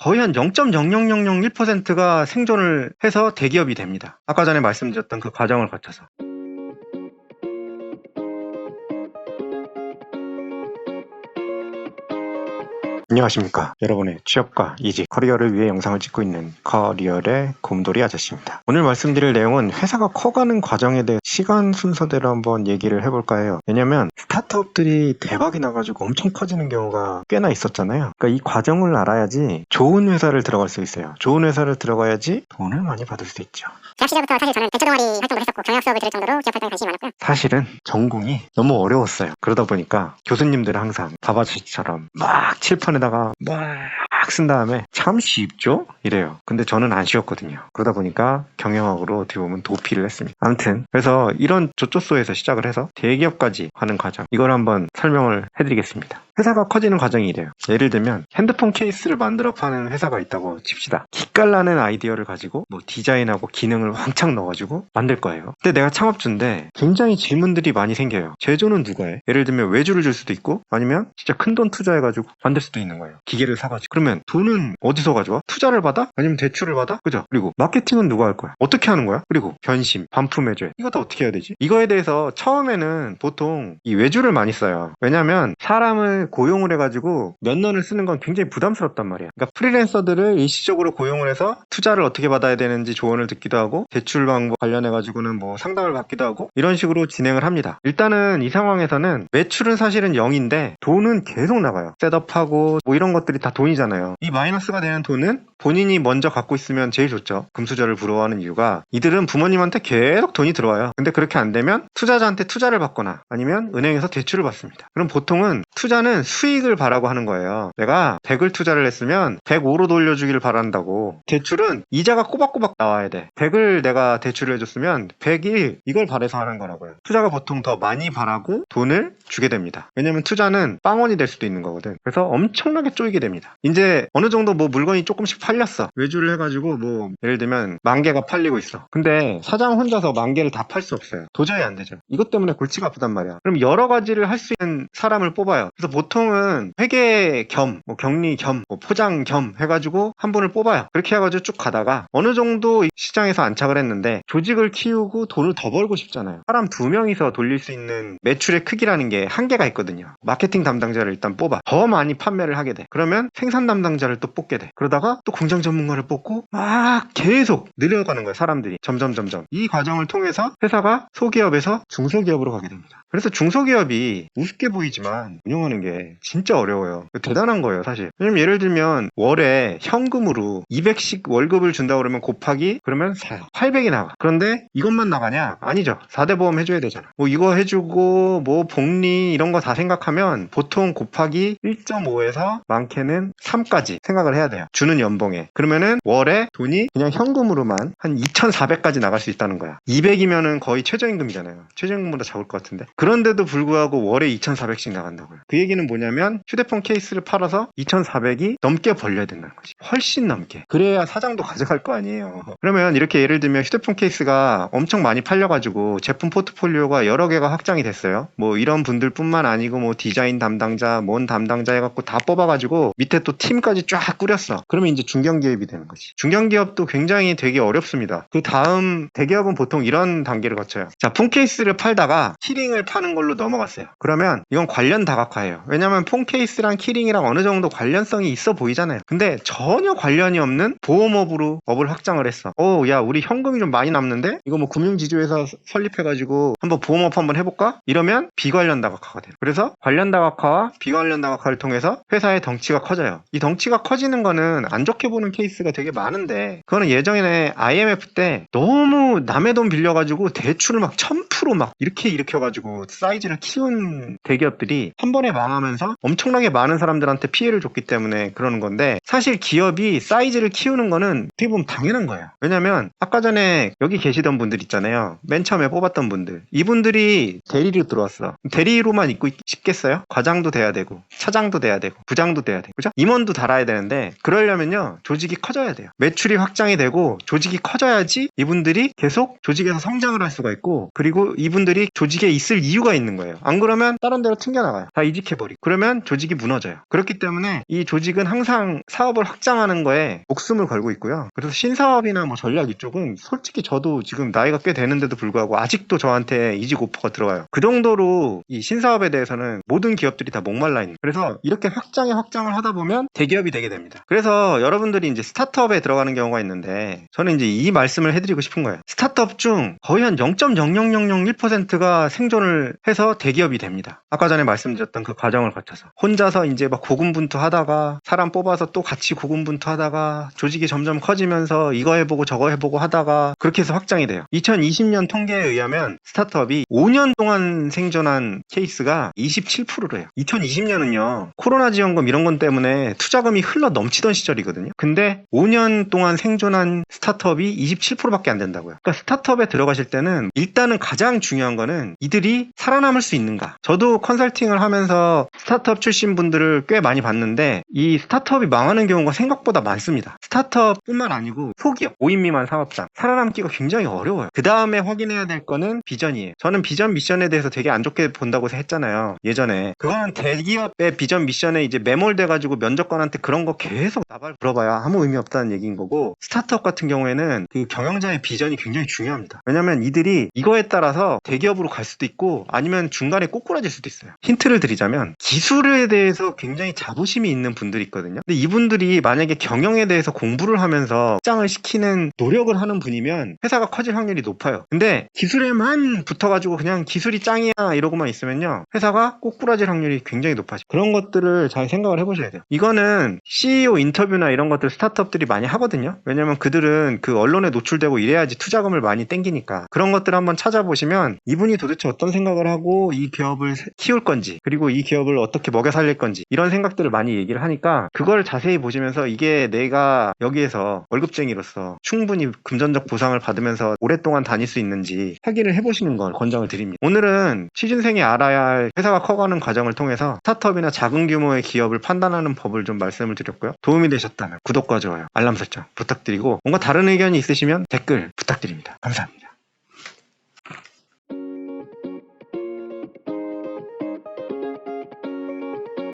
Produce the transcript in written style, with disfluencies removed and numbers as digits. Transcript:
거의 한 0.00001%가 생존을 해서 대기업이 됩니다. 아까 전에 말씀드렸던 그 과정을 거쳐서. 안녕하십니까. 여러분의 취업과 이직, 커리어를 위해 영상을 찍고 있는 커리어의 곰돌이 아저씨입니다. 오늘 말씀드릴 내용은 회사가 커가는 과정에 대해 시간 순서대로 한번 얘기를 해볼까 해요. 왜냐면 스타트업들이 대박이 나가지고 엄청 커지는 경우가 꽤나 있었잖아요. 그러니까 이 과정을 알아야지 좋은 회사를 들어갈 수 있어요. 좋은 회사를 들어가야지 돈을 많이 받을 수 있죠. 대학 시절부터 사실 저는 대처 동아리 활동도 했었고 경영 수업을 들을 정도로 기업 활동에 관심이 많았고요. 사실은 전공이 너무 어려웠어요. 그러다 보니까 교수님들은 항상 바바지처럼 막 칠판에다가 막 쓴 다음에 참 쉽죠? 이래요. 근데 저는 안 쉬웠거든요. 그러다 보니까 경영학으로 어떻게 보면 도피를 했습니다. 아무튼 그래서 이런 조조소에서 시작을 해서 대기업까지 가는 과정, 이걸 한번 설명을 해드리겠습니다. 회사가 커지는 과정이 이래요. 예를 들면 핸드폰 케이스를 만들어 파는 회사가 있다고 칩시다. 기깔나는 아이디어를 가지고 뭐 디자인하고 기능을 왕창 넣어가지고 만들 거예요. 근데 내가 창업주인데 굉장히 질문들이 많이 생겨요. 제조는 누가 해? 예를 들면 외주를 줄 수도 있고 아니면 진짜 큰 돈 투자해가지고 만들 수도 있는 거예요. 기계를 사가지고. 그러면 돈은 어디서 가져와? 투자를 받아? 아니면 대출을 받아? 그죠? 그리고 마케팅은 누가 할 거야? 어떻게 하는 거야? 그리고 변심, 반품 해줘야 이거 다 어떻게 해야 되지? 이거에 대해서 처음에는 보통 이 외주를 많이 써요. 왜냐면 사람을 고용을 해가지고 몇 년을 쓰는 건 굉장히 부담스럽단 말이야. 그러니까 프리랜서들을 일시적으로 고용을 해서 투자를 어떻게 받아야 되는지 조언을 듣기도 하고 대출 방법 관련해가지고는 뭐 상담을 받기도 하고 이런 식으로 진행을 합니다. 일단은 이 상황에서는 매출은 사실은 0인데 돈은 계속 나가요. 셋업하고 뭐 이런 것들이 다 돈이잖아요. 이 마이너스가 되는 돈은 본인이 먼저 갖고 있으면 제일 좋죠. 금수저를 부러워하는 이유가 이들은 부모님한테 계속 돈이 들어와요. 근데 그렇게 안 되면 투자자한테 투자를 받거나 아니면 은행에서 대출을 받습니다. 그럼 보통은 투자는 수익을 바라고 하는 거예요. 내가 100을 투자를 했으면 105로 돌려주기를 바란다고. 대출은 이자가 꼬박꼬박 나와야 돼. 100을 내가 대출을 해줬으면 100이 이걸 바라서 하는 거라고요. 투자가 보통 더 많이 바라고 돈을 주게 됩니다. 왜냐면 투자는 빵원이 될 수도 있는 거거든. 그래서 엄청나게 쪼이게 됩니다. 이제 어느 정도 뭐 물건이 조금씩 팔렸어. 외주를 해가지고 뭐 예를 들면 10,000개가 팔리고 있어. 근데 사장 혼자서 10,000개를 다 팔 수 없어요. 도저히 안 되죠. 이것 때문에 골치가 아프단 말이야. 그럼 여러 가지를 할 수 있는 사람을 뽑아요. 그래서 보통은 회계 겸, 뭐 격리 겸, 뭐 포장 겸 해가지고 한 분을 뽑아요. 그렇게 해가지고 쭉 가다가 어느 정도 시장에서 안착을 했는데 조직을 키우고 돈을 더 벌고 싶잖아요. 사람 2명이서 돌릴 수 있는 매출의 크기라는 게 한계가 있거든요. 마케팅 담당자를 일단 뽑아. 더 많이 판매를 하게 돼. 그러면 생산 담당자를 또 뽑게 돼. 그러다가 또 공장 전문가를 뽑고 막 계속 늘려가는 거예요. 사람들이 점점 이 과정을 통해서 회사가 소기업에서 중소기업으로 가게 됩니다. 그래서 중소기업이 우습게 보이지만 운영하는 게 진짜 어려워요. 대단한 거예요, 사실. 왜냐면 예를 들면 월에 현금으로 200씩 월급을 준다 그러면 곱하기 그러면 800이 나가. 그런데 이것만 나가냐? 아니죠. 4대 보험 해줘야 되잖아. 뭐 이거 해주고 뭐 복리 이런 거 다 생각하면 보통 곱하기 1.5에서 많게는 3까지 생각을 해야 돼요. 주는 연봉에. 그러면은 월에 돈이 그냥 현금으로만 한 2,400까지 나갈 수 있다는 거야. 200이면은 거의 최저임금이잖아요. 최저임금보다 적을 것 같은데. 그런데도 불구하고 월에 2,400씩 나간다고요. 그 얘기는 뭐냐면 휴대폰 케이스를 팔아서 2,400이 넘게 벌려야 된다는 거지. 훨씬 넘게. 그래야 사장도 가져갈 거 아니에요. 그러면 이렇게 예를 들면 휴대폰 케이스가 엄청 많이 팔려가지고 제품 포트폴리오가 여러 개가 확장이 됐어요. 뭐 이런 분들뿐만 아니고 뭐 디자인 담당자, 뭔 담당자 해갖고 다 뽑아가지고 밑에 또 팀까지 쫙 꾸렸어. 그러면 이제 중견기업이 되는 거지. 중견기업도 굉장히 되게 어렵습니다. 그 다음 대기업은 보통 이런 단계를 거쳐요. 자, 폰케이스를 팔다가 키링을 파는 걸로 넘어갔어요. 그러면 이건 관련 다각화예요. 왜냐면 폰케이스랑 키링이랑 어느 정도 관련성이 있어 보이잖아요. 근데 전혀 관련이 없는 보험업으로 업을 확장을 했어. 야, 우리 현금이 좀 많이 남는데? 이거 뭐 금융지주회사 설립해가지고 한번 보험업 한번 해볼까? 이러면 비관련 다각화가 돼요. 그래서 관련 다각화와 비관련 다각화를 통해서 회사의 덩치가 커져요. 이 덩치가 커지는 거는 안 좋게 보는 케이스가 되게 많은데 그거는 예전에 IMF 때 너무 남의 돈 빌려가지고 대출을 막 1000% 막 이렇게 일으켜가지고 사이즈를 키운 대기업들이 한 번에 망하면서 엄청나게 많은 사람들한테 피해를 줬기 때문에 그러는 건데 사실 기업이 사이즈를 키우는 거는 어떻게 보면 당연한 거예요. 왜냐면 아까 전에 여기 계시던 분들 있잖아요. 맨 처음에 뽑았던 분들. 이분들이 대리로 들어왔어. 대리로만 있고 싶겠어요? 과장도 돼야 되고 차장도 돼야 되고 부장도 돼야 되고 그죠? 임원도 달아야 되는데 그러려면요 조직이 커져야 돼요. 매출이 확장이 되고 조직이 커져야지 이분들이 계속 조직에서 성장을 할 수가 있고, 그리고 이분들이 조직에 있을 이유가 있는 거예요. 안 그러면 다른 데로 튕겨나가요. 다 이직해버리고. 그러면 조직이 무너져요. 그렇기 때문에 이 조직은 항상 사업을 확장하는 거에 목숨을 걸고 있고요. 그래서 신사업이나 뭐 전략 이쪽은 솔직히 저도 지금 나이가 꽤 되는데도 불구하고 아직도 저한테 이직 오퍼가 들어와요. 그 정도로 이 신사업에 대해서는 모든 기업들이 다 목말라 있는. 그래서 이렇게 확장을 하다 보면 대기업이 되게 됩니다. 그래서 여러분들이 이제 스타트업에 들어가는 경우가 있는데, 저는 이제 이 말씀을 해드리고 싶은 거예요. 스타트업 중 거의 한 0.00001%가 생존을 해서 대기업이 됩니다. 아까 전에 말씀드렸던 그 과정을 거쳐서 혼자서 이제 막 고군분투하다가 사람 뽑아서 또 같이 고군분투하다가 조직이 점점 커지면서 이거 해보고 저거 해보고 하다가 그렇게 해서 확장이 돼요. 2020년 통계에 의하면 스타트업이 5년 동안 생존한 케이스가 27%래요. 2020년은요 코로나 지원금 이런 것 때문에 투자금이 흘러 넘치던 시절이거든요. 근데 5년 동안 생존한 스타트업이 27%밖에 안 된다고요. 그러니까 스타트업에 들어가실 때는 일단은 가장 중요한 거는 이들이 살아남을 수 있는가. 저도 컨설팅을 하면서 스타트업 출신 분들을 꽤 많이 봤는데 이 스타트업이 망하는 경우가 생각보다 많습니다. 스타트업뿐만 아니고 소기업, 5인 미만 사업장 살아남기가 굉장히 어려워요. 그 다음에 확인해야 될 거는 비전이에요. 저는 비전 미션에 대해서 되게 안 좋게 본다고 했잖아요. 예전에 그거는 대기업의 비전 미션에 이제 매몰돼가지고 면접관한테 그런 거 계속 나발 물어봐야 아무 의미 없다는 얘기인 거고, 스타트업 같은 경우에는 그 경영자의 비전이 굉장히 중요합니다. 왜냐면 이들이 이거에 따라서 대기업으로 갈 수도 있고 아니면 중간에 꼬꾸라질 수도 있어요. 힌트를 드리자면 기술에 대해서 굉장히 자부심이 있는 분들이 있거든요. 근데 이분들이 만약에 경영에 대해서 공부를 하면서 확장을 시키는 노력을 하는 분이면 회사가 커질 확률이 높아요. 근데 기술에만 붙어가지고 그냥 기술이 짱이야 이러고만 있으면요 회사가 꼬꾸라질 확률이 굉장히 높아져요. 그런 것들을 잘 생각을 해보셔야 돼요. 이거는 CEO 인터뷰나 이런 것들 스타트업들이 많이 하거든요. 왜냐면 그들은 그 언론에 노출되고 이래야지 투자금을 많이 땡기니까. 그런 것들 한번 찾아보시면 이분이 도대체 어떤 생각을 하고 이 기업을 키울 건지, 그리고 이 기업을 어떻게 먹여 살릴 건지 이런 생각들을 많이 얘기를 하니까 그걸 자세히 보시면서 이게 내가 여기에서 월급쟁이로서 충분히 금전적 보상을 받으면서 오랫동안 다닐 수 있는지 확인을 해보시는 걸 권장을 드립니다. 오늘은 취준생이 알아야 할 회사가 커가는 과정을 통해서 스타트업이나 작은 규모의 기업을 판단하는 법을 좀 말씀을 드렸고요. 도움이 되셨다면 구독과 좋아요, 알람 설정 부탁드리고 뭔가 다른 의견이 있으시면 댓글 부탁드립니다. 감사합니다.